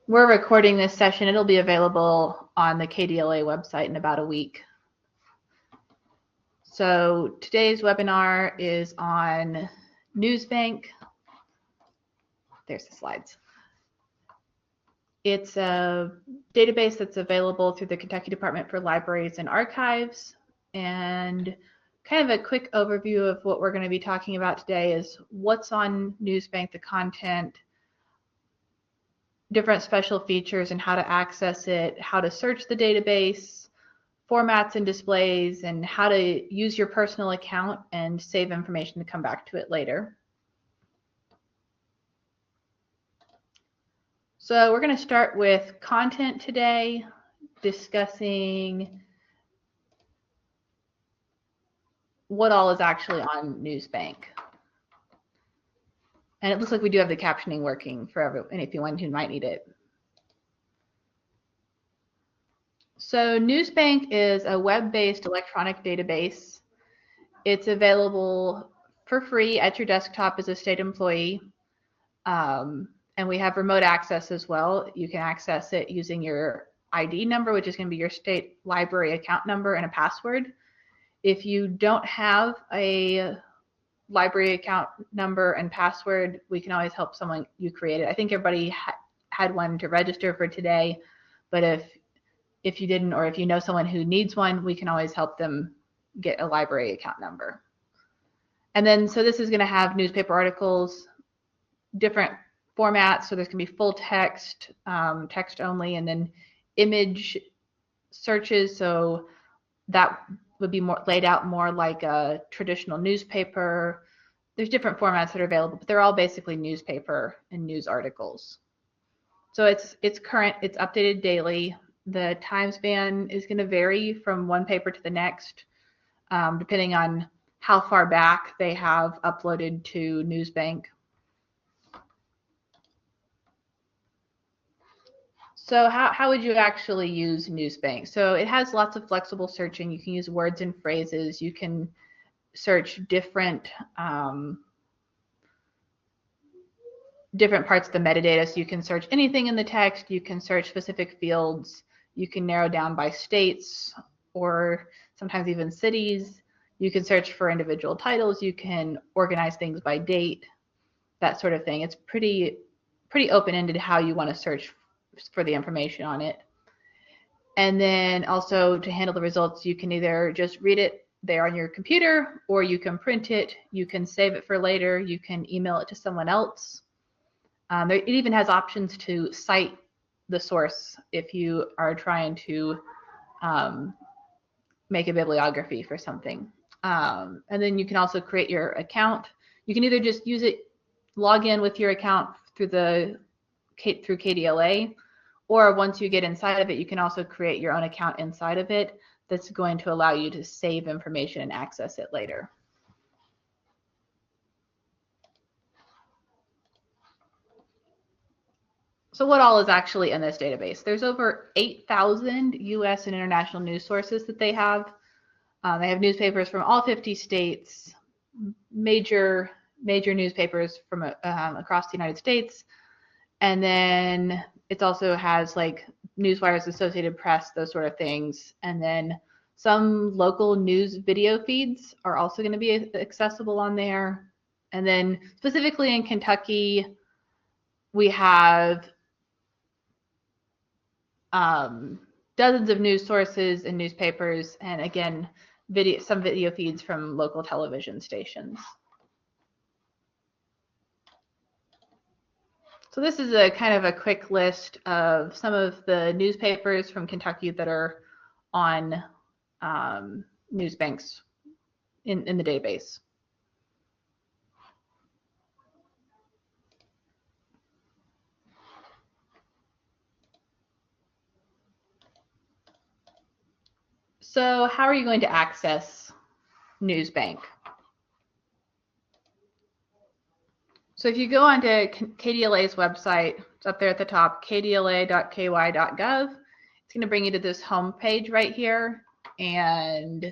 we're recording this session. It'll be available on the KDLA website in about a week. So today's webinar is on NewsBank. There's the slides. It's a database that's available through the Kentucky Department for Libraries and Archives. And kind of a quick overview of what we're going to be talking about today is what's on NewsBank, the content, different special features and how to access it, how to search the database, formats and displays, and how to use your personal account and save information to come back to it later. So we're going to start with content today, discussing what all is actually on NewsBank. And it looks like we do have the captioning working for anyone who might need it. So NewsBank is a web-based electronic database. It's available for free at your desktop as a state employee. And we have remote access as well. You can access it using your ID number, which is going to be your state library account number and a password. If you don't have a library account number and password, we can always help someone you create it. I think everybody had one to register for today, but if you didn't, or if you know someone who needs one, we can always help them get a library account number. And then, so this is going to have newspaper articles, different formats. So there's going to be full text, text only, and then image searches. So that would be more laid out more like a traditional newspaper. There's different formats that are available, but they're all basically newspaper and news articles. So it's current, it's updated daily. The time span is going to vary from one paper to the next, depending on how far back they have uploaded to NewsBank. So how would you actually use NewsBank? So it has lots of flexible searching. You can use words and phrases. You can search different parts of the metadata. So you can search anything in the text. You can search specific fields. You can narrow down by states or sometimes even cities. You can search for individual titles. You can organize things by date, that sort of thing. It's pretty open-ended how you want to search for the information on it. And then also to handle the results, you can either just read it there on your computer, or you can print it, you can save it for later, you can email it to someone else. It even has options to cite the source if you are trying to make a bibliography for something. And then you can also create your account. You can either just use it, log in with your account through KDLA, or once you get inside of it, you can also create your own account inside of it that's going to allow you to save information and access it later. So what all is actually in this database? There's over 8,000 US and international news sources that they have. They have newspapers from all 50 states, major newspapers from across the United States. And then it also has like newswires, Associated Press, those sort of things. And then some local news video feeds are also going to be accessible on there. And then specifically in Kentucky, we have dozens of news sources and newspapers, and again, some video feeds from local television stations. So this is a kind of a quick list of some of the newspapers from Kentucky that are on NewsBanks in the database. So how are you going to access NewsBank? So if you go onto KDLA's website, it's up there at the top, kdla.ky.gov. It's going to bring you to this home page right here, and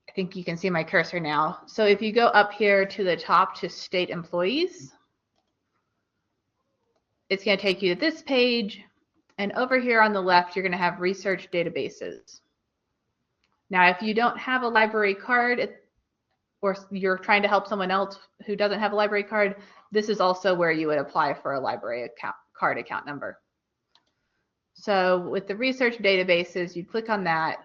I think you can see my cursor now. So if you go up here to the top to state employees, it's going to take you to this page. And over here on the left, you're going to have research databases. Now, if you don't have a library card, or you're trying to help someone else who doesn't have a library card, this is also where you would apply for a library card account number. So with the research databases, you click on that,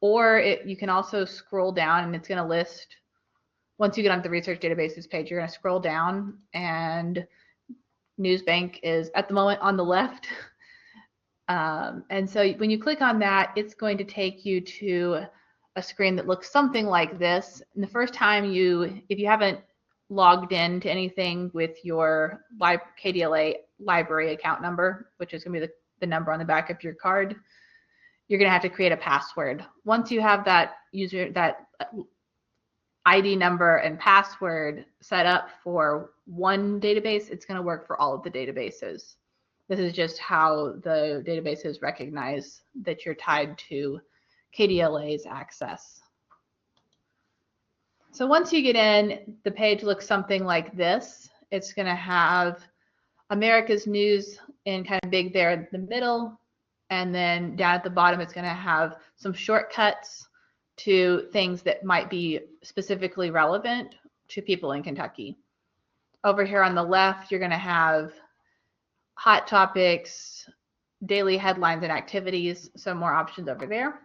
or you can also scroll down and it's going to list, once you get on the research databases page, you're going to scroll down and NewsBank is at the moment on the left. And so when you click on that, it's going to take you to a screen that looks something like this. And the first time if you haven't logged in to anything with your KDLA library account number, which is going to be the number on the back of your card, you're going to have to create a password. Once you have that ID number and password set up for one database, it's going to work for all of the databases. This is just how the databases recognize that you're tied to KDLA's access. So once you get in, the page looks something like this. It's going to have America's News in kind of big there in the middle, and then down at the bottom it's going to have some shortcuts to things that might be specifically relevant to people in Kentucky. Over here on the left, you're going to have hot topics, daily headlines and activities, some more options over there.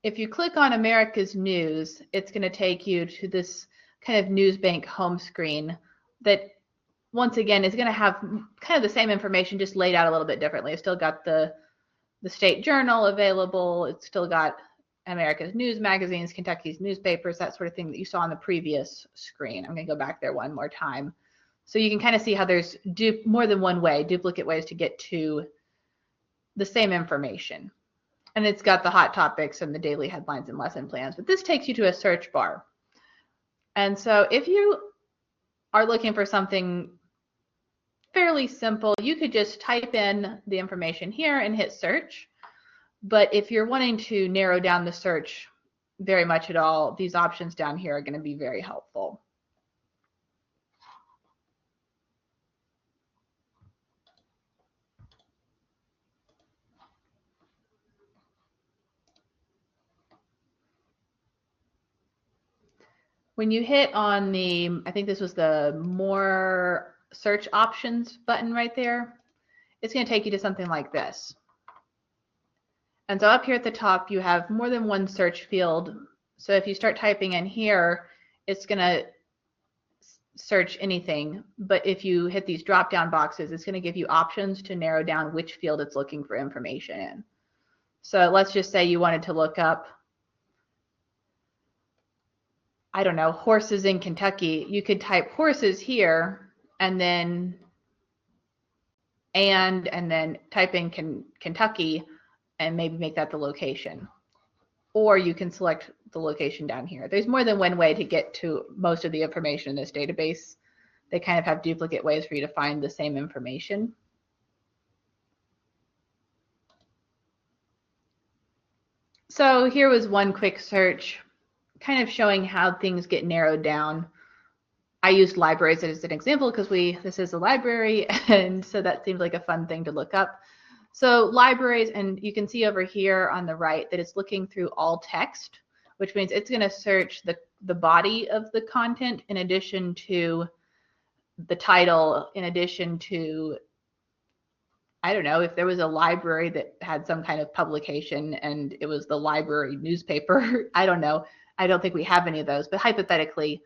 If you click on America's News, it's going to take you to this kind of NewsBank home screen that, once again, is going to have kind of the same information, just laid out a little bit differently. It's still got the state journal available. It's still got America's News magazines, Kentucky's newspapers, that sort of thing that you saw on the previous screen. I'm going to go back there one more time. So you can kind of see how there's more than one way, duplicate ways to get to the same information. And it's got the hot topics and the daily headlines and lesson plans. But this takes you to a search bar. And so if you are looking for something fairly simple, you could just type in the information here and hit search. But if you're wanting to narrow down the search very much at all, these options down here are going to be very helpful. When you hit on I think this was the more search options button right there, it's going to take you to something like this. And so up here at the top, you have more than one search field. So if you start typing in here, it's going to search anything. But if you hit these drop-down boxes, it's going to give you options to narrow down which field it's looking for information in. So let's just say you wanted to look up, I don't know, horses in Kentucky. You could type horses here and then type in Kentucky and maybe make that the location. Or you can select the location down here. There's more than one way to get to most of the information in this database. They kind of have duplicate ways for you to find the same information. So here was one quick search, kind of showing how things get narrowed down. I used libraries as an example because this is a library, and so that seems like a fun thing to look up. So libraries, and you can see over here on the right that it's looking through all text, which means it's going to search the body of the content in addition to the title, in addition to, I don't know, if there was a library that had some kind of publication and it was the library newspaper, I don't know. I don't think we have any of those, but hypothetically,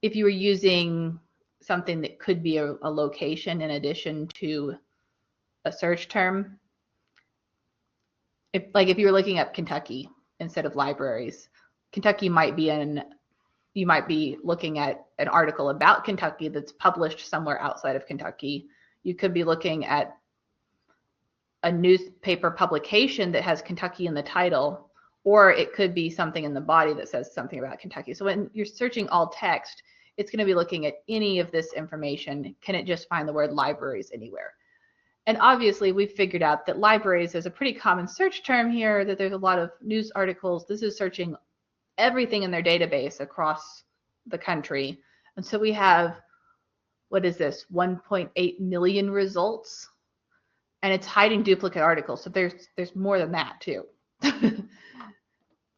if you were using something that could be a location in addition to a search term, if you were looking up Kentucky instead of libraries, Kentucky might be you might be looking at an article about Kentucky that's published somewhere outside of Kentucky. You could be looking at a newspaper publication that has Kentucky in the title, or it could be something in the body that says something about Kentucky. So when you're searching all text, it's going to be looking at any of this information. Can it just find the word libraries anywhere? And obviously, we've figured out that libraries is a pretty common search term here, that there's a lot of news articles. This is searching everything in their database across the country. And so we have what is this, 1.8 million results, and it's hiding duplicate articles. So there's more than that too.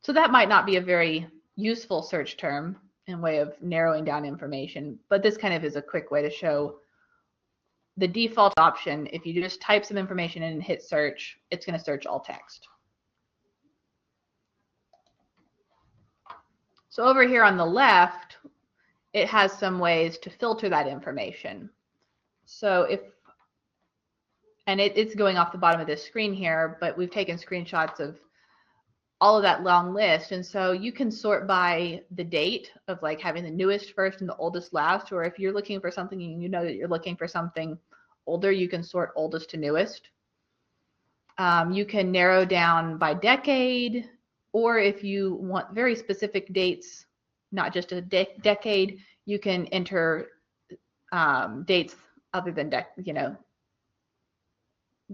So that might not be a very useful search term in way of narrowing down information, but this kind of is a quick way to show the default option. If you just type some information in and hit search, it's going to search all text. So over here on the left, it has some ways to filter that information. So it's going off the bottom of this screen here, but we've taken screenshots of all of that long list. And so you can sort by the date of like having the newest first and the oldest last, or if you're looking for something and you know that you're looking for something older, you can sort oldest to newest. You can narrow down by decade, or if you want very specific dates, not just a decade, you can enter dates other than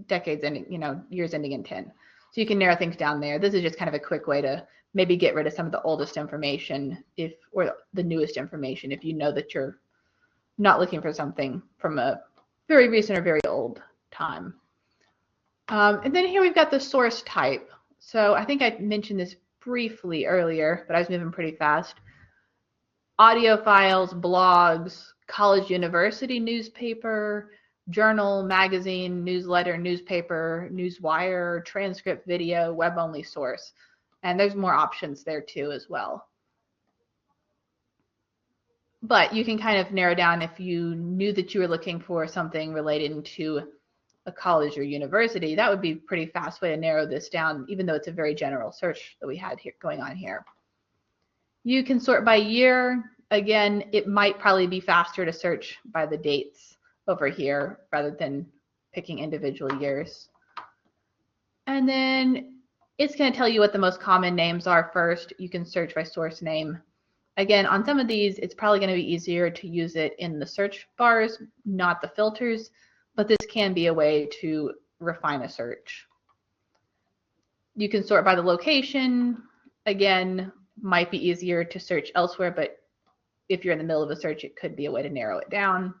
decades ending, years ending in 10. So you can narrow things down there. This is just kind of a quick way to maybe get rid of some of the oldest information or the newest information if you know that you're not looking for something from a very recent or very old time. And then here we've got the source type. So I think I mentioned this briefly earlier, but I was moving pretty fast. Audio files, blogs, college, university newspaper, journal, magazine, newsletter, newspaper, newswire, transcript, video, web-only source. And there's more options there too as well. But you can kind of narrow down if you knew that you were looking for something related to a college or university. That would be a pretty fast way to narrow this down, even though it's a very general search that we had here going on here. You can sort by year. Again, it might probably be faster to search by the dates over here rather than picking individual years. And then it's going to tell you what the most common names are first. You can search by source name. Again, on some of these, it's probably going to be easier to use it in the search bars, not the filters, but this can be a way to refine a search. You can sort by the location. Again, might be easier to search elsewhere, but if you're in the middle of a search, it could be a way to narrow it down.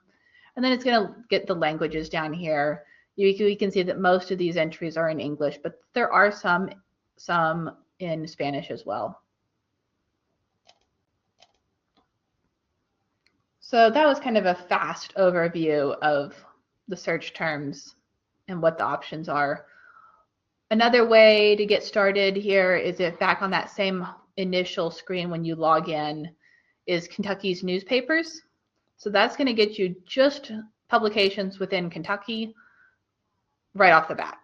And then it's going to get the languages down here. You can see that most of these entries are in English, but there are some in Spanish as well. So that was kind of a fast overview of the search terms and what the options are. Another way to get started here is if back on that same initial screen when you log in is Kentucky's newspapers. So that's going to get you just publications within Kentucky right off the bat.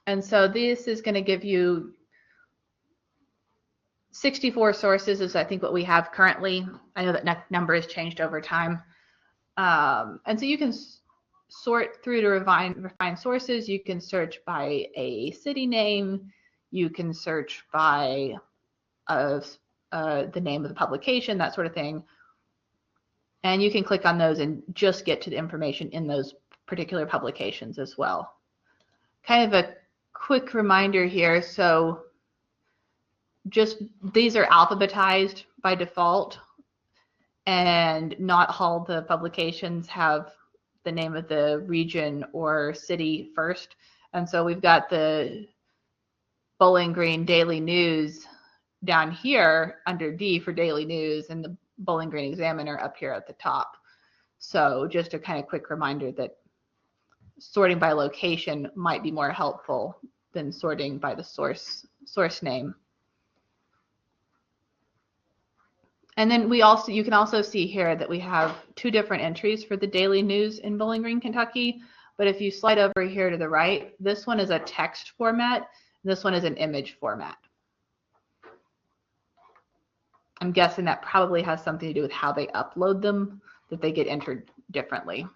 And so this is going to give you 64 sources is I think what we have currently. I know that number has changed over time. And so you can sort through to refine sources. You can search by a city name. You can search by the name of the publication, that sort of thing. And you can click on those and just get to the information in those particular publications as well. Kind of a quick reminder here. So just these are alphabetized by default, and not all the publications have the name of the region or city first. And so we've got the Bowling Green Daily News down here under D for Daily News, and the Bowling Green Examiner up here at the top. So just a kind of quick reminder that sorting by location might be more helpful than sorting by the source name. And then you can also see here that we have two different entries for the Daily News in Bowling Green, Kentucky. But if you slide over here to the right, this one is a text format, and this one is an image format. I'm guessing that probably has something to do with how they upload them, that they get entered differently.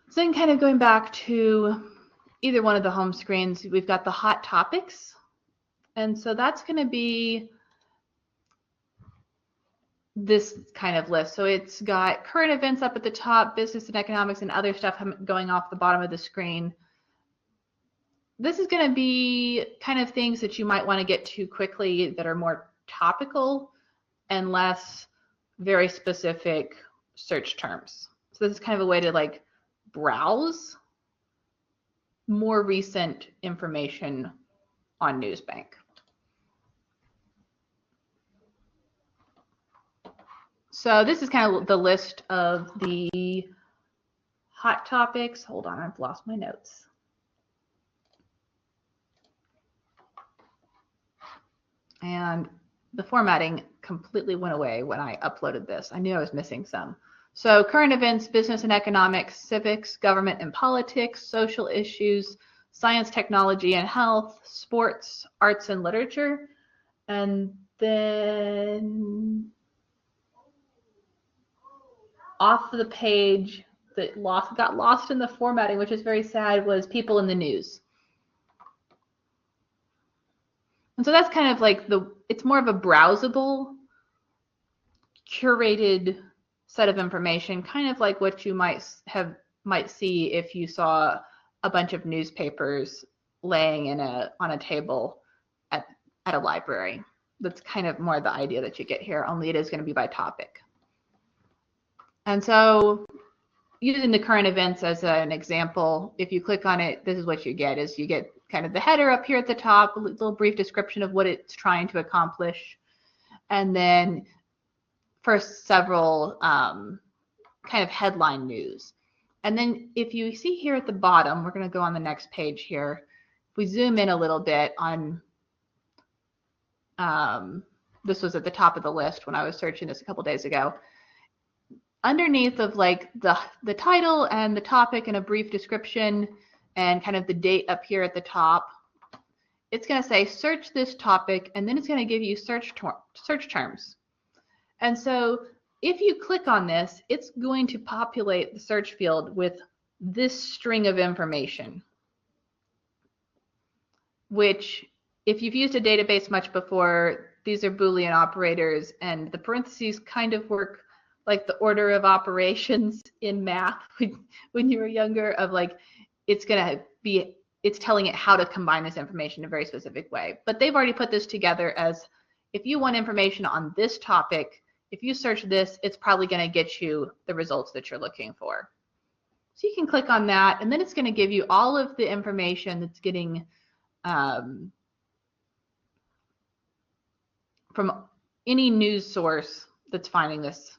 So then kind of going back to either one of the home screens, we've got the hot topics. And so that's going to be this kind of list. So it's got current events up at the top, business and economics, and other stuff going off the bottom of the screen. This is going to be kind of things that you might want to get to quickly that are more topical and less very specific search terms. So this is kind of a way to like browse more recent information on NewsBank. So this is kind of the list of the hot topics. Hold on, I've lost my notes. And the formatting completely went away when I uploaded this. I knew I was missing some. So current events, business and economics, civics, government and politics, social issues, science, technology and health, sports, arts and literature. And then off the page that got lost in the formatting, which is very sad, was people in the news. And so that's kind of like it's more of a browsable, curated set of information, kind of like what you might see if you saw a bunch of newspapers laying on a table at a library. That's kind of more the idea that you get here, only it is going to be by topic. And so using the current events as an example, if you click on it, this is what you get, is you get kind of the header up here at the top, a little brief description of what it's trying to accomplish, and then first several kind of headline news. And then if you see here at the bottom, we're going to go on the next page here. If we zoom in a little bit on, this was at the top of the list when I was searching this a couple days ago. Underneath of like the title and the topic and a brief description and kind of the date up here at the top, it's going to say search this topic, and then it's going to give you search terms. And so if you click on this, it's going to populate the search field with this string of information, which if you've used a database much before, these are Boolean operators, and the parentheses kind of work like the order of operations in math when you were younger, of like, it's telling it how to combine this information in a very specific way. But they've already put this together as, if you want information on this topic, if you search this, it's probably going to get you the results that you're looking for. So you can click on that, and then it's going to give you all of the information that's getting from any news source that's finding this,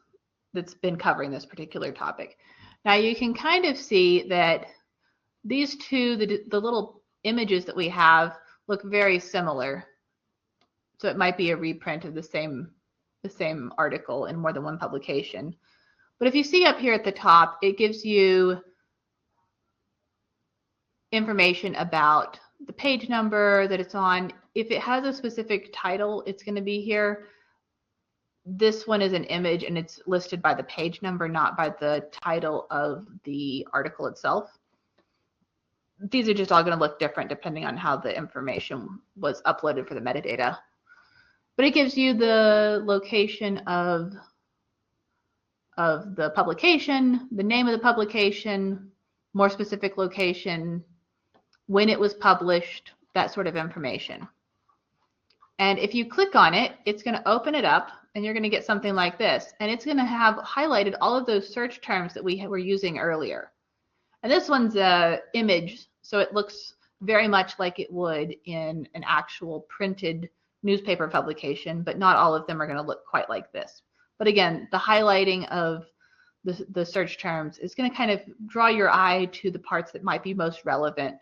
that's been covering this particular topic. Now you can kind of see that these two, the little images that we have, look very similar. So it might be a reprint of the same article in more than one publication. But if you see up here at the top, it gives you information about the page number that it's on. If it has a specific title, it's going to be here. This one is an image, and it's listed by the page number, not by the title of the article itself. These are just all going to look different depending on how the information was uploaded for the metadata. But it gives you the location of the publication, the name of the publication, more specific location, when it was published, that sort of information. And if you click on it, it's going to open it up, and you're going to get something like this. And it's going to have highlighted all of those search terms that we were using earlier. And this one's an image, so it looks very much like it would in an actual printed newspaper publication, but not all of them are going to look quite like this. But again, the highlighting of the search terms is going to kind of draw your eye to the parts that might be most relevant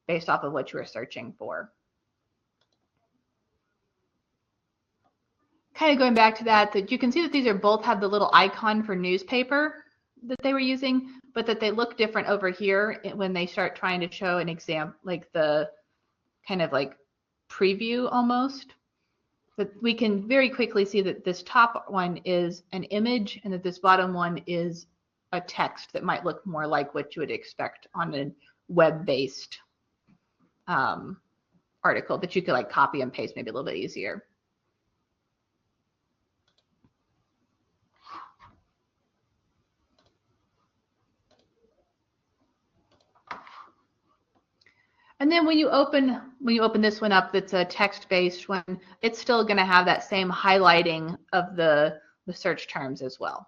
based off of what you are searching for. Kind of going back to that you can see that these are both have the little icon for newspaper that they were using, but that they look different over here when they start trying to show an example, like the kind of like preview almost. But we can very quickly see that this top one is an image, and that this bottom one is a text that might look more like what you would expect on a web-based article that you could like copy and paste maybe a little bit easier. And then when you open this one up, that's a text-based one, it's still going to have that same highlighting of the the search terms as well.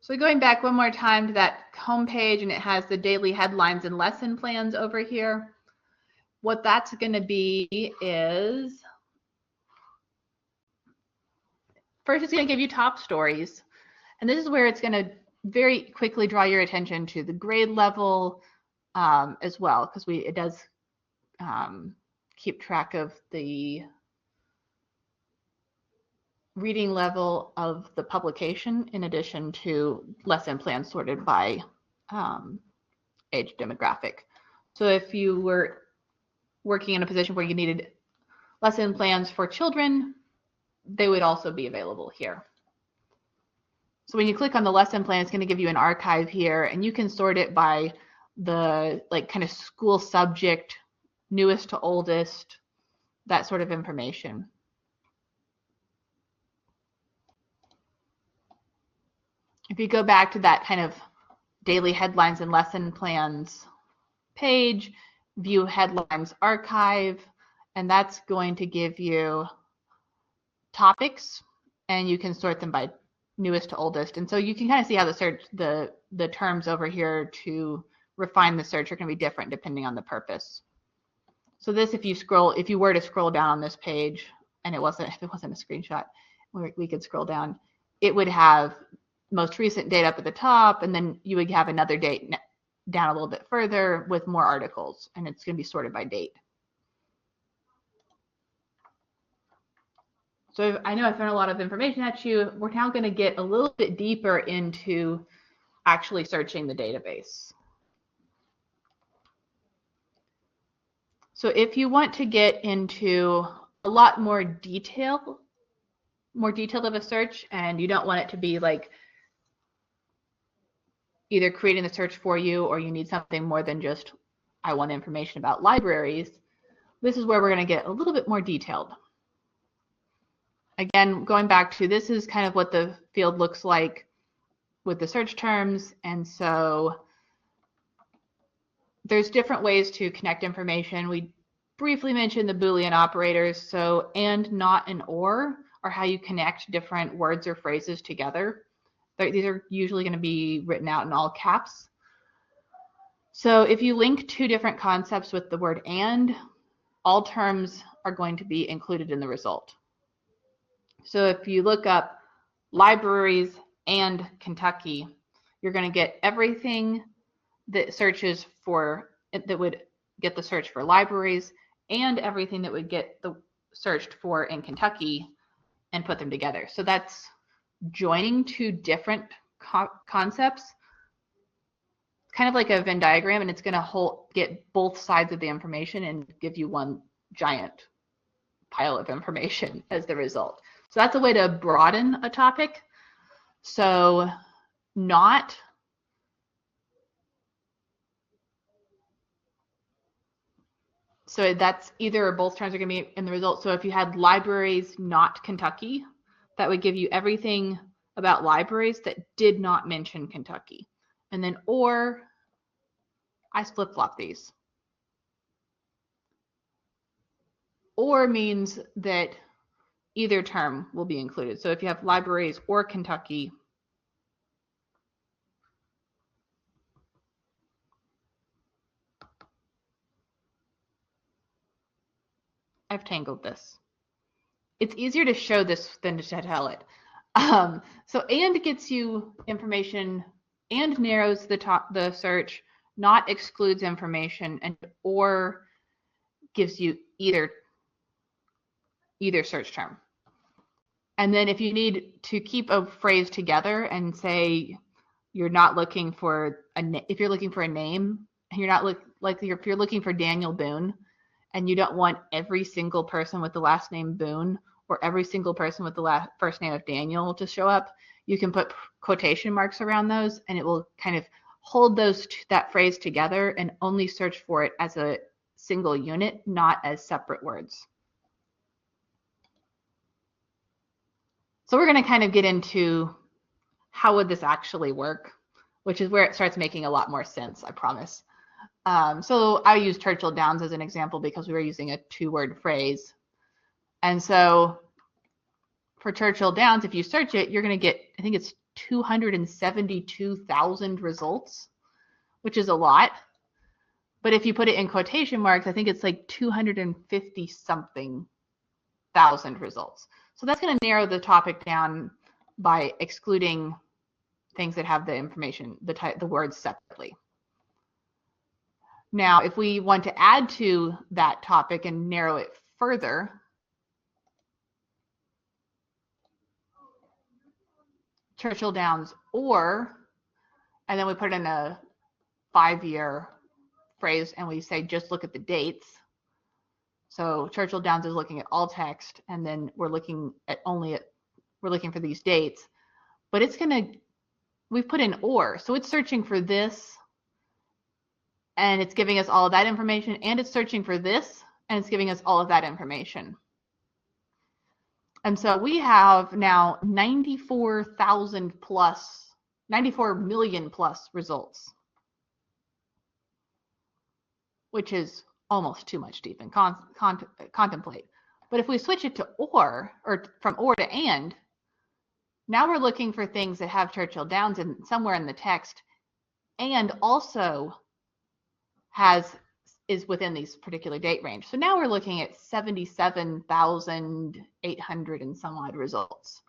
So going back one more time to that home page, and it has the daily headlines and lesson plans over here. What that's going to be is, first it's going to give you top stories. And this is where it's going to very quickly draw your attention to the grade level as well, because it does keep track of the reading level of the publication, in addition to lesson plans sorted by age demographic. So if you were working in a position where you needed lesson plans for children, they would also be available here. So when you click on the lesson plan, it's going to give you an archive here, and you can sort it by the kind of school subject, newest to oldest, that sort of information. If you go back to that kind of daily headlines and lesson plans page, view headlines archive, and that's going to give you topics, and you can sort them by newest to oldest. And so you can kind of see how the terms over here to refine the search are going to be different depending on the purpose. So this, if you were to scroll down on this page, and if it wasn't a screenshot, we could scroll down, it would have most recent date up at the top, and then you would have another date down a little bit further with more articles, and it's going to be sorted by date. So I know I've thrown a lot of information at you. We're now going to get a little bit deeper into actually searching the database. So if you want to get into a lot more detailed of a search, and you don't want it to be like either creating the search for you, or you need something more than just, I want information about libraries, this is where we're going to get a little bit more detailed. Again, going back to, this is kind of what the field looks like with the search terms. And so there's different ways to connect information. We briefly mentioned the Boolean operators. So and, not, and or are how you connect different words or phrases together. These are usually going to be written out in all caps. So if you link two different concepts with the word and, all terms are going to be included in the result. So if you look up libraries and Kentucky, you're going to get everything that searches for, that would get the search for libraries, and everything that would get the searched for in Kentucky, and put them together. So that's joining two different concepts, kind of like a Venn diagram, and it's going to get both sides of the information and give you one giant pile of information as the result. So that's a way to broaden a topic. So not, so that's either or both terms are going to be in the result. So if you had libraries, not Kentucky, that would give you everything about libraries that did not mention Kentucky. And then or, I flip-flop these. Or means that either term will be included. So if you have libraries or Kentucky, I've tangled this. It's easier to show this than to tell it. So and gets you information, and narrows the search, not excludes information, and or gives you either search term. And then if you need to keep a phrase together and say you're not looking for if you're looking for a name, and you're not if you're looking for Daniel Boone, and you don't want every single person with the last name Boone or every single person with the first name of Daniel to show up, you can put quotation marks around those, and it will kind of hold that phrase together and only search for it as a single unit, not as separate words. So we're going to kind of get into how would this actually work, which is where it starts making a lot more sense, I promise. So I use Churchill Downs as an example because we were using a 2-word phrase. And so for Churchill Downs, if you search it, you're going to get, I think it's 272,000 results, which is a lot. But if you put it in quotation marks, I think it's like 250 something thousand results. So that's going to narrow the topic down by excluding things that have the information, the words separately. Now, if we want to add to that topic and narrow it further, Churchill Downs or, and then we put in a 5-year phrase and we say just look at the dates. So Churchill Downs is looking at all text, and then we're looking at we're looking for these dates, but it's going to, we've put in or, so it's searching for this and it's giving us all of that information, and it's searching for this and it's giving us all of that information. And so we have now 94 million plus results, which is almost too much to even contemplate. But if we switch it to or from or to and, now we're looking for things that have Churchill Downs in somewhere in the text and also is within these particular date range. So now we're looking at 77,800 and some odd results,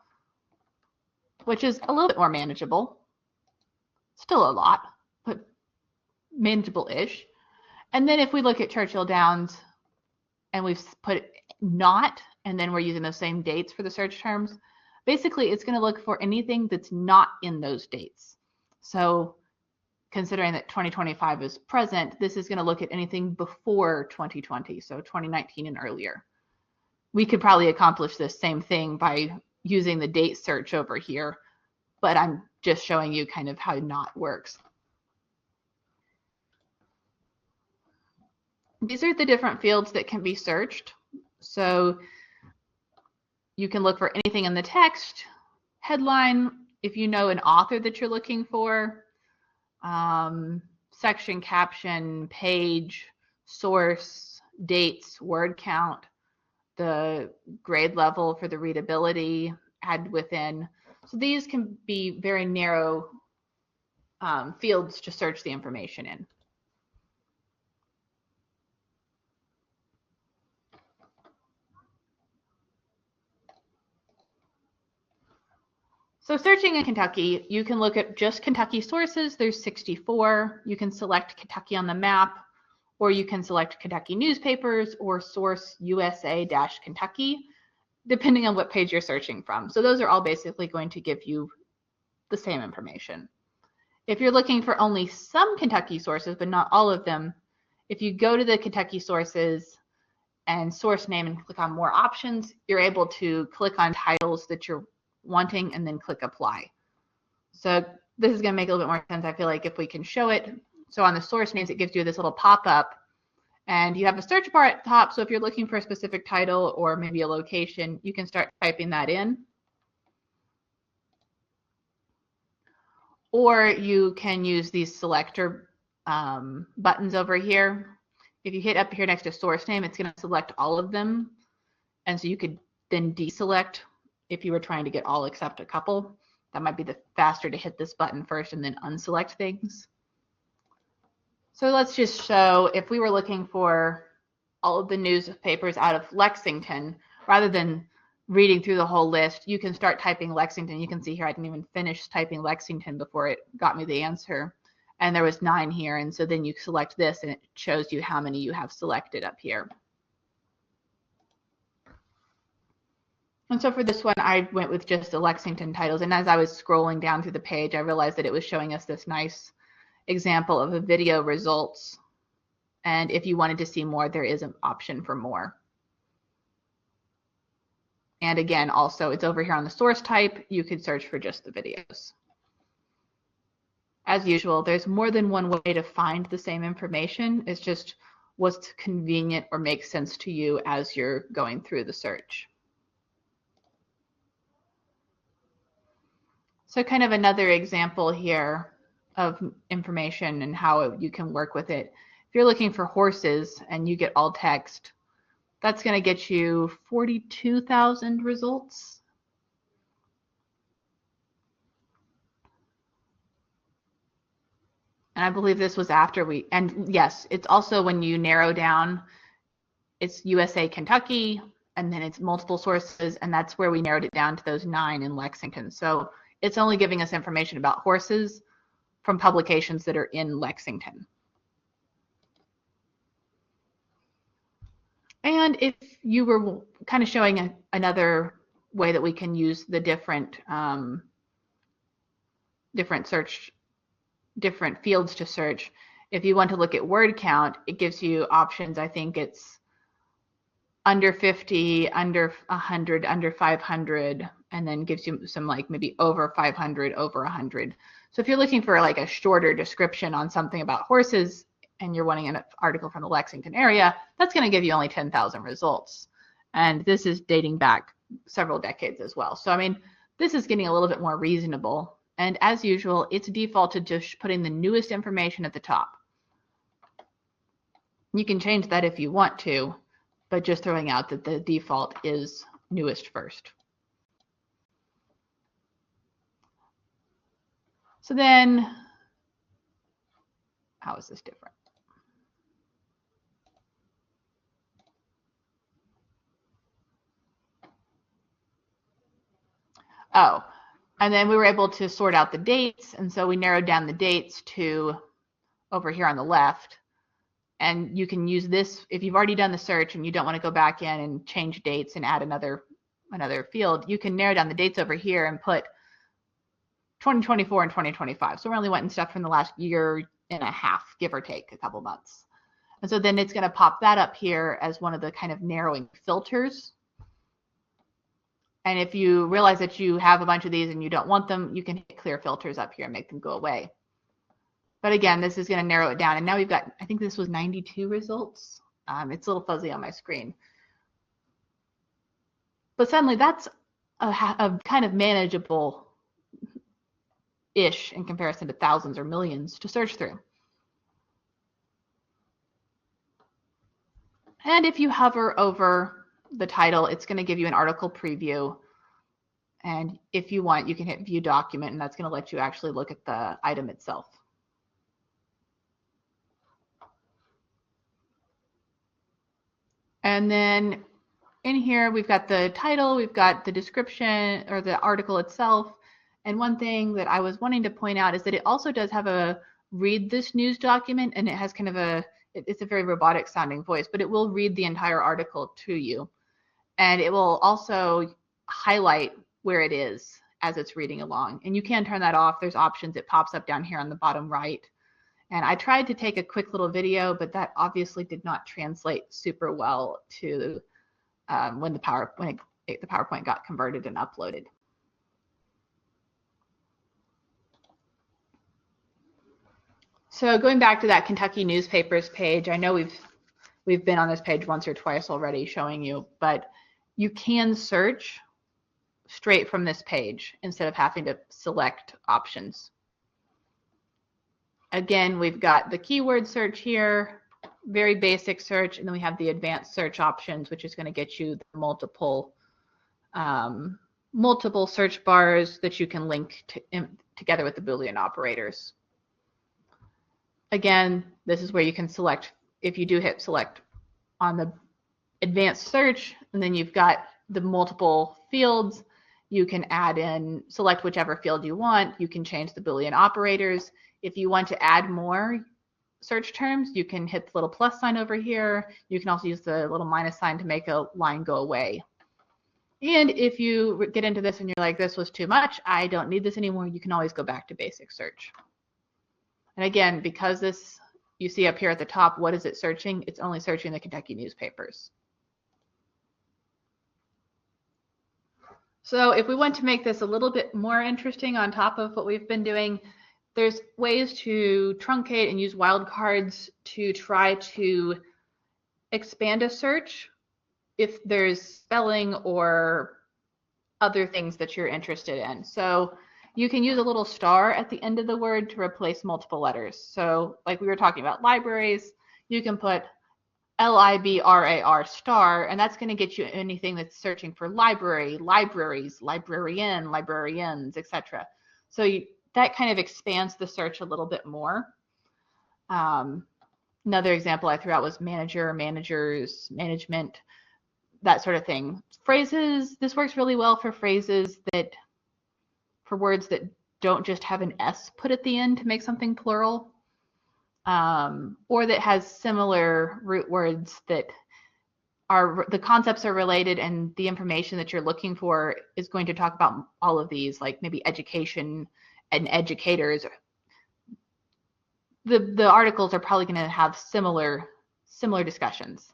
which is a little bit more manageable. Still a lot, but manageable-ish. And then if we look at Churchill Downs and we've put not, and then we're using those same dates for the search terms, basically it's going to look for anything that's not in those dates. So considering that 2025 is present, this is going to look at anything before 2020, so 2019 and earlier. We could probably accomplish this same thing by using the date search over here, but I'm just showing you kind of how not works. These are the different fields that can be searched. So you can look for anything in the text, headline, if you know an author that you're looking for, section, caption, page, source, dates, word count, the grade level for the readability, add within. So these can be very narrow fields to search the information in. So searching in Kentucky, you can look at just Kentucky sources. There's 64. You can select Kentucky on the map, or you can select Kentucky newspapers or source USA-Kentucky, depending on what page you're searching from. So those are all basically going to give you the same information. If you're looking for only some Kentucky sources, but not all of them, if you go to the Kentucky sources and source name and click on more options, you're able to click on titles that you're wanting and then click apply. So this is going to make a little bit more sense, I feel like, if we can show it. So on the source names, it gives you this little pop-up, and you have a search bar at the top. So if you're looking for a specific title or maybe a location, you can start typing that in. Or you can use these selector buttons over here. If you hit up here next to source name, it's going to select all of them. And so you could then deselect if you were trying to get all except a couple. That might be the faster to hit this button first and then unselect things. So let's just show, if we were looking for all of the newspapers out of Lexington, rather than reading through the whole list, you can start typing Lexington. You can see here I didn't even finish typing Lexington before it got me the answer. And there was 9 here. And so then you select this and it shows you how many you have selected up here. And so for this one, I went with just the Lexington titles. And as I was scrolling down through the page, I realized that it was showing us this nice example of a video results. And if you wanted to see more, there is an option for more. And again, also, it's over here on the source type. You could search for just the videos. As usual, there's more than one way to find the same information. It's just what's convenient or makes sense to you as you're going through the search. So kind of another example here of information and how you can work with it If you're looking for horses and you get all text, that's going to get you 42,000 results. And I believe this was after and yes, it's also when you narrow down, it's USA, Kentucky, and then it's multiple sources, and that's where we narrowed it down to those 9 in Lexington. So it's only giving us information about horses from publications that are in Lexington. And if you were kind of showing another way that we can use the different fields to search, if you want to look at word count, it gives you options. I think it's under 50, under 100, under 500, and then gives you some like maybe over 500, over 100. So if you're looking for like a shorter description on something about horses and you're wanting an article from the Lexington area, that's going to give you only 10,000 results. And this is dating back several decades as well. So, I mean, this is getting a little bit more reasonable. And as usual, it's defaulted to putting the newest information at the top. You can change that if you want to, but just throwing out that the default is newest first. So then, how is this different? Oh, and then we were able to sort out the dates. And so we narrowed down the dates to over here on the left. And you can use this if you've already done the search and you don't want to go back in and change dates and add another field. You can narrow down the dates over here and put 2024 and 2025. So we're only wanting stuff from the last year and a half, give or take a couple months. And so then it's going to pop that up here as one of the kind of narrowing filters. And if you realize that you have a bunch of these and you don't want them, you can hit clear filters up here and make them go away. But again, this is going to narrow it down. And now we've got, I think this was 92 results. It's a little fuzzy on my screen. But suddenly that's a kind of manageable-ish in comparison to thousands or millions to search through. And if you hover over the title, it's going to give you an article preview. And if you want, you can hit view document, and that's going to let you actually look at the item itself. And then in here, we've got the title, we've got the description or the article itself. And one thing that I was wanting to point out is that it also does have a read this news document, and it has kind of it's a very robotic sounding voice, but it will read the entire article to you. And it will also highlight where it is as it's reading along. And you can turn that off. There's options. It pops up down here on the bottom right. And I tried to take a quick little video, but that obviously did not translate super well to when the PowerPoint got converted and uploaded. So going back to that Kentucky newspapers page, I know we've been on this page once or twice already showing you, but you can search straight from this page instead of having to select options. Again, we've got the keyword search here, very basic search, and then we have the advanced search options, which is going to get you the multiple search bars that you can link together with the Boolean operators. Again, this is where you can select, if you do hit select on the advanced search, and then you've got the multiple fields, you can add in, select whichever field you want. You can change the Boolean operators. If you want to add more search terms, you can hit the little plus sign over here. You can also use the little minus sign to make a line go away. And if you get into this and you're like, this was too much, I don't need this anymore, you can always go back to basic search. And again, because this, you see up here at the top, what is it searching? It's only searching the Kentucky newspapers. So if we want to make this a little bit more interesting on top of what we've been doing, there's ways to truncate and use wildcards to try to expand a search if there's spelling or other things that you're interested in. So you can use a little star at the end of the word to replace multiple letters. So like we were talking about libraries, you can put LIBRAR star, and that's going to get you anything that's searching for library, libraries, librarian, librarians, etc. So that kind of expands the search a little bit more. Another example I threw out was manager, managers, management, that sort of thing. Phrases, this works really well for phrases that, for words that don't just have an S put at the end to make something plural, or that has similar root words that are, the concepts are related and the information that you're looking for is going to talk about all of these, like maybe education and educators. The articles are probably going to have similar discussions.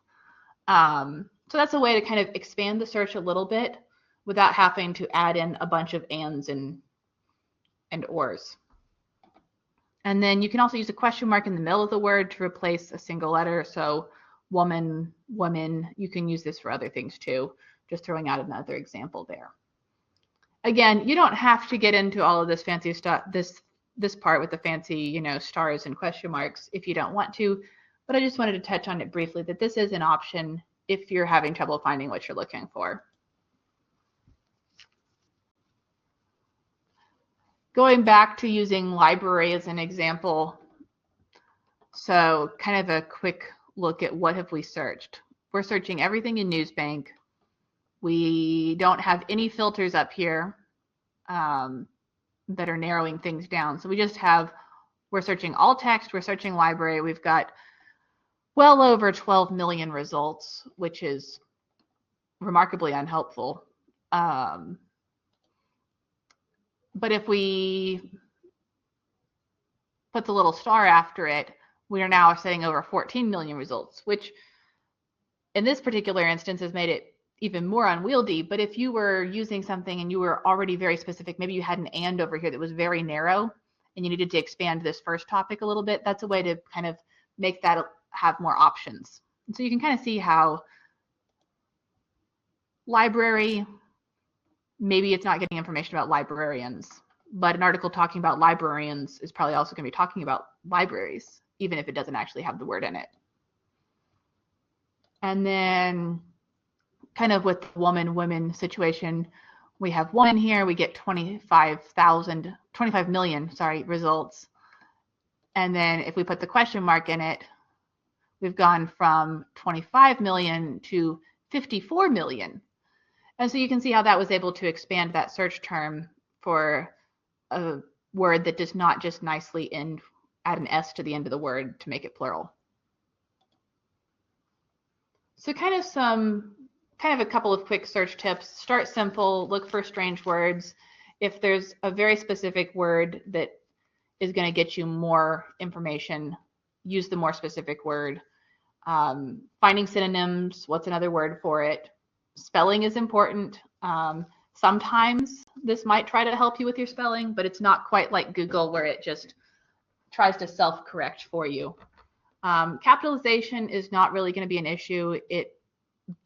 So that's a way to kind of expand the search a little bit without having to add in a bunch of ands and ors. And then you can also use a question mark in the middle of the word to replace a single letter. So woman, women, you can use this for other things too. Just throwing out another example there. Again, you don't have to get into all of this fancy stuff, this part with the fancy, you know, stars and question marks if you don't want to, but I just wanted to touch on it briefly, that this is an option if you're having trouble finding what you're looking for. Going back to using library as an example, so kind of a quick look at what have we searched. We're searching everything in NewsBank. We don't have any filters up here that are narrowing things down. So we just have, we're searching all text, we're searching library. We've got well over 12 million results, which is remarkably unhelpful. But if we put the little star after it, we are now setting over 14 million results, which in this particular instance has made it even more unwieldy. But if you were using something and you were already very specific, maybe you had an and over here that was very narrow and you needed to expand this first topic a little bit, that's a way to kind of make that have more options. And so you can kind of see how library, maybe it's not getting information about librarians, but an article talking about librarians is probably also going to be talking about libraries, even if it doesn't actually have the word in it. And then kind of with the women situation, we have woman here, we get 25 million results. And then if we put the question mark in it, we've gone from 25 million to 54 million. And so you can see how that was able to expand that search term for a word that does not just nicely add an S to the end of the word to make it plural. So kind of a couple of quick search tips. Start simple, look for strange words. If there's a very specific word that is going to get you more information, use the more specific word. Finding synonyms, what's another word for it? Spelling is important. Sometimes this might try to help you with your spelling, but it's not quite like Google where it just tries to self-correct for you. Capitalization is not really going to be an issue. It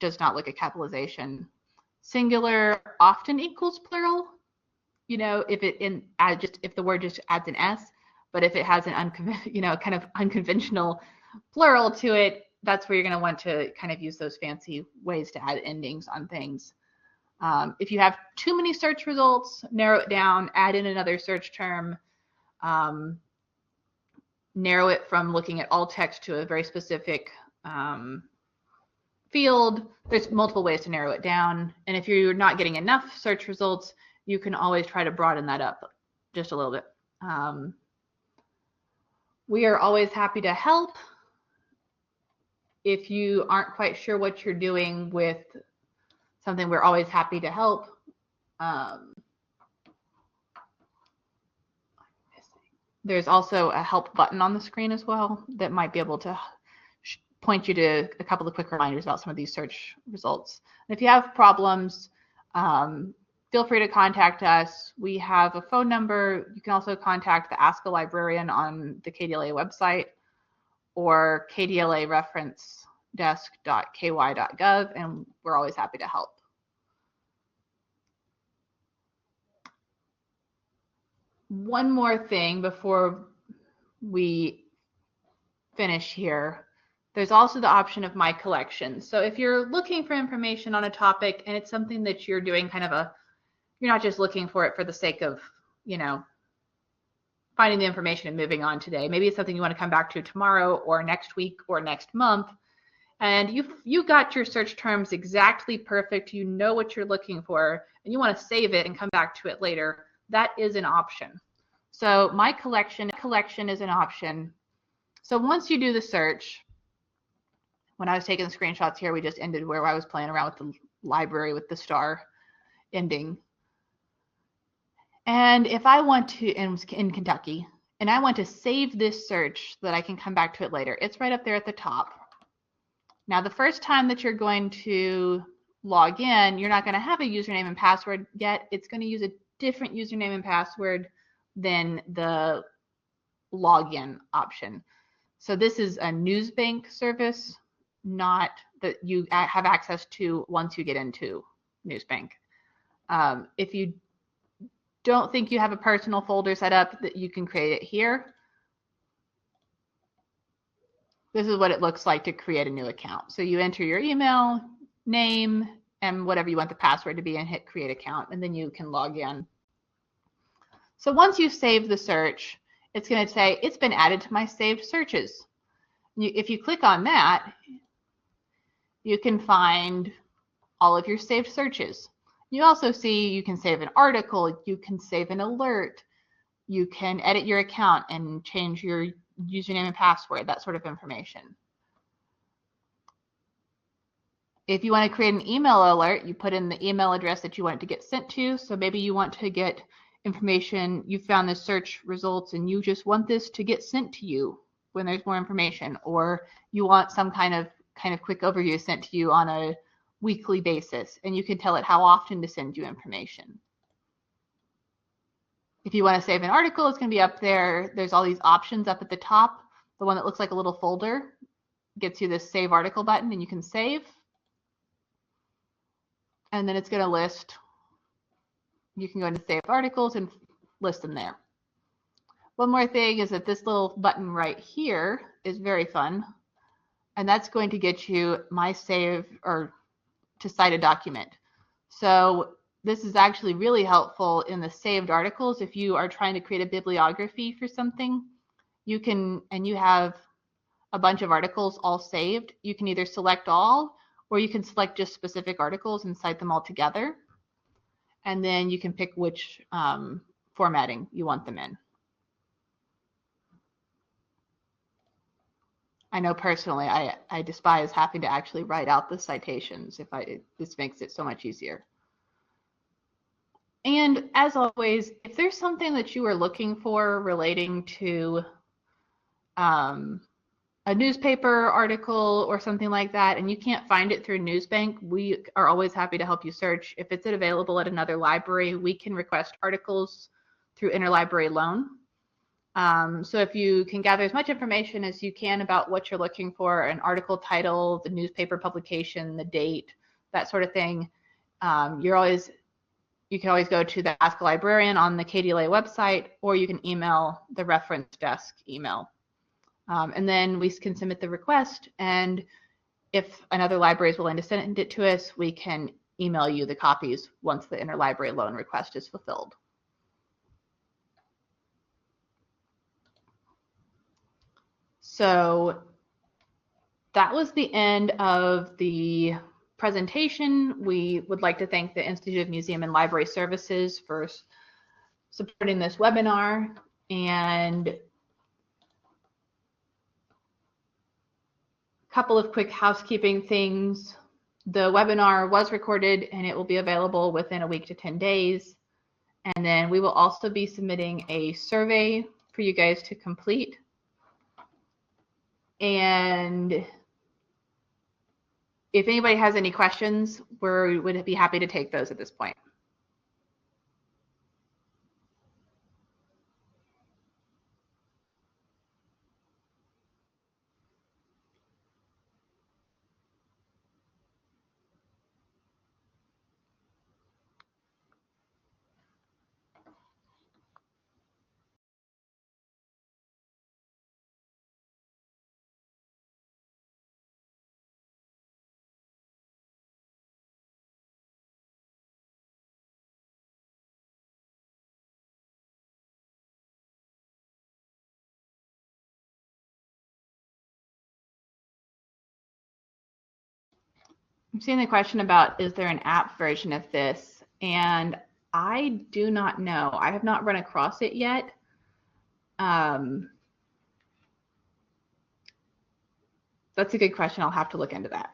does not look at capitalization. Singular often equals plural, you know, if the word just adds an S, but if it has an kind of unconventional plural to it, that's where you're going to want to kind of use those fancy ways to add endings on things. If you have too many search results, narrow it down, add in another search term, narrow it from looking at all text to a very specific field. There's multiple ways to narrow it down. And if you're not getting enough search results, you can always try to broaden that up just a little bit. We are always happy to help. If you aren't quite sure what you're doing with something, we're always happy to help. There's also a help button on the screen as well that might be able to point you to a couple of quick reminders about some of these search results. And if you have problems, feel free to contact us. We have a phone number. You can also contact the Ask a Librarian on the KDLA website or kdlareferencedesk.ky.gov, and we're always happy to help. One more thing before we finish here. There's also the option of My Collection. So if you're looking for information on a topic and it's something that you're doing kind of you're not just looking for it for the sake of, finding the information and moving on today. Maybe it's something you want to come back to tomorrow or next week or next month. And you got your search terms exactly perfect. You know what you're looking for and you want to save it and come back to it later. That is an option. So My Collection is an option. So once you do the search, when I was taking the screenshots here, we just ended where I was playing around with the library with the star ending. And if I want to, in Kentucky, and I want to save this search so that I can come back to it later, it's right up there at the top. Now, the first time that you're going to log in, you're not going to have a username and password yet. It's going to use a different username and password than the login option. So this is a NewsBank service, not that you have access to once you get into NewsBank. If you don't think you have a personal folder set up, that you can create it here. This is what it looks like to create a new account. So you enter your email, name, and whatever you want the password to be and hit create account, and then you can log in. So once you save the search, it's going to say it's been added to my saved searches. If you click on that, you can find all of your saved searches. You also see you can save an article, you can save an alert, you can edit your account and change your username and password, that sort of information. If you want to create an email alert, you put in the email address that you want it to get sent to. So maybe you want to get information, you found the search results and you just want this to get sent to you when there's more information, or you want some kind of quick overview sent to you on a weekly basis, and you can tell it how often to send you information. If you want to save an article, it's going to be up there. There's all these options up at the top. The one that looks like a little folder gets you this save article button, and you can save. And then it's going to list. You can go into save articles and list them there. One more thing is that this little button right here is very fun. And that's going to get you my save or to cite a document. So this is actually really helpful in the saved articles. If you are trying to create a bibliography for something, you can, and you have a bunch of articles all saved, you can either select all, or you can select just specific articles and cite them all together. And then you can pick which formatting you want them in. I know personally, I despise having to actually write out the citations. This makes it so much easier. And as always, if there's something that you are looking for relating to a newspaper article or something like that, and you can't find it through NewsBank, we are always happy to help you search. If it's available at another library, we can request articles through interlibrary loan. So if you can gather as much information as you can about what you're looking for, an article title, the newspaper publication, the date, that sort of thing, you can always go to the Ask a Librarian on the KDLA website, or you can email the reference desk email. And then we can submit the request, and if another library is willing to send it to us, we can email you the copies once the interlibrary loan request is fulfilled. So that was the end of the presentation. We would like to thank the Institute of Museum and Library Services for supporting this webinar. And a couple of quick housekeeping things. The webinar was recorded and it will be available within a week to 10 days. And then we will also be submitting a survey for you guys to complete. And if anybody has any questions, we would be happy to take those at this point. I'm seeing the question about, is there an app version of this? And I do not know. I have not run across it yet. That's a good question. I'll have to look into that.